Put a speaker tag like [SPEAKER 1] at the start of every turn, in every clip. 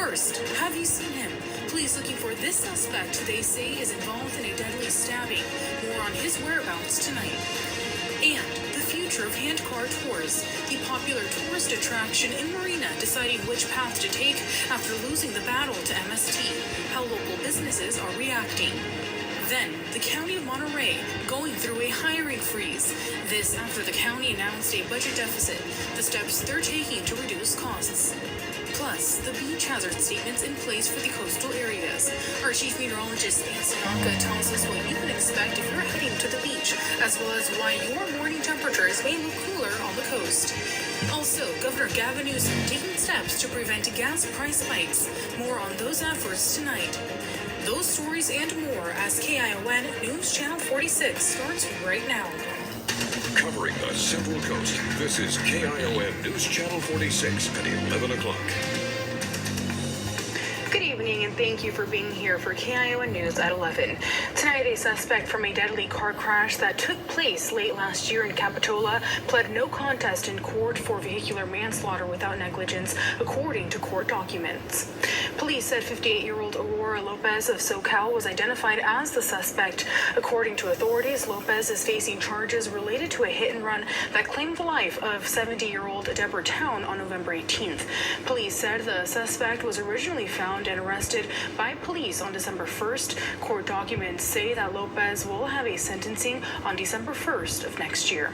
[SPEAKER 1] First, have you seen him? Police looking for this suspect who they say is involved in a deadly stabbing. More on his whereabouts tonight. And the future of handcar tours. The popular tourist attraction in Marina deciding which path to take after losing the battle to MST. How local businesses are reacting. Then, the County of Monterey going through a hiring freeze. This after the county announced a budget deficit, the steps they're taking to reduce costs. Plus, the beach hazard statements in place for the coastal areas. Our chief meteorologist, Nancy Anka, tells us what you can expect if you're heading to the beach, as well as why your morning temperatures may look cooler on the coast. Also, Governor Gavin Newsom taking steps to prevent gas price spikes. More on those efforts tonight. Those stories and more as KION News Channel 46 starts right now.
[SPEAKER 2] Covering the Central Coast, this is KION News Channel 46 at 11 o'clock.
[SPEAKER 1] Good evening and thank you for being here for KION News at 11. Tonight, a suspect from a deadly car crash that took place late last year in Capitola pled no contest in court for vehicular manslaughter without negligence, according to court documents. Police said 58-year-old Aurora Lopez of SoCal was identified as the suspect. According to authorities, Lopez is facing charges related to a hit-and-run that claimed the life of 70-year-old Deborah Town on November 18th. Police said the suspect was originally found and arrested by police on December 1st. Court documents say that Lopez will have a sentencing on December 1st of next year.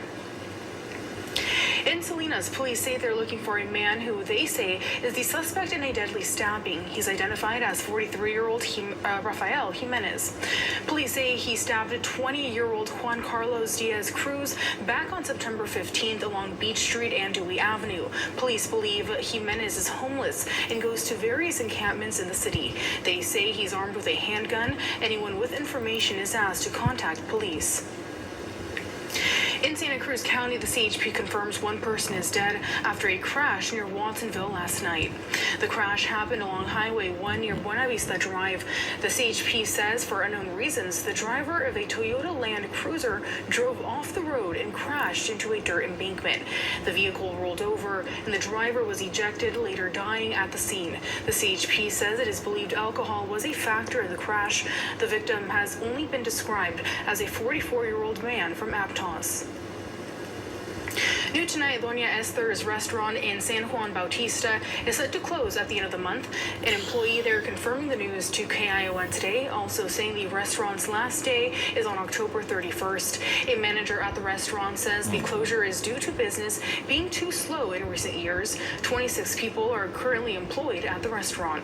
[SPEAKER 1] In Salinas, police say they're looking for a man who they say is the suspect in a deadly stabbing. He's identified as 43-year-old Rafael Jimenez. Police say he stabbed 20-year-old Juan Carlos Diaz Cruz back on September 15th along Beach Street and Dewey Avenue. Police believe Jimenez is homeless and goes to various encampments in the city. They say he's armed with a handgun. Anyone with information is asked to contact police. In Santa Cruz County, the CHP confirms one person is dead after a crash near Watsonville last night. The crash happened along Highway 1 near Buena Vista Drive. The CHP says, for unknown reasons, the driver of a Toyota Land Cruiser drove off the road and crashed into a dirt embankment. The vehicle rolled over and the driver was ejected, later dying at the scene. The CHP says it is believed alcohol was a factor in the crash. The victim has only been described as a 44-year-old man from Aptos. New tonight, Doña Esther's restaurant in San Juan Bautista is set to close at the end of the month. An employee there confirming the news to KION today, also saying the restaurant's last day is on October 31st. A manager at the restaurant says the closure is due to business being too slow in recent years. 26 people are currently employed at the restaurant.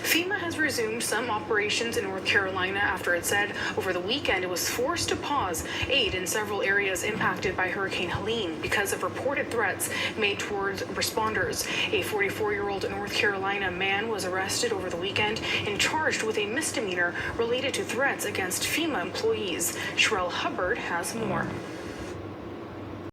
[SPEAKER 1] FEMA has resumed some operations in North Carolina after it said over the weekend it was forced to pause aid in several areas impacted by Hurricane Helene because of reported threats made towards responders. A 44-year-old North Carolina man was arrested over the weekend and charged with a misdemeanor related to threats against FEMA employees. Sherelle Hubbard has more.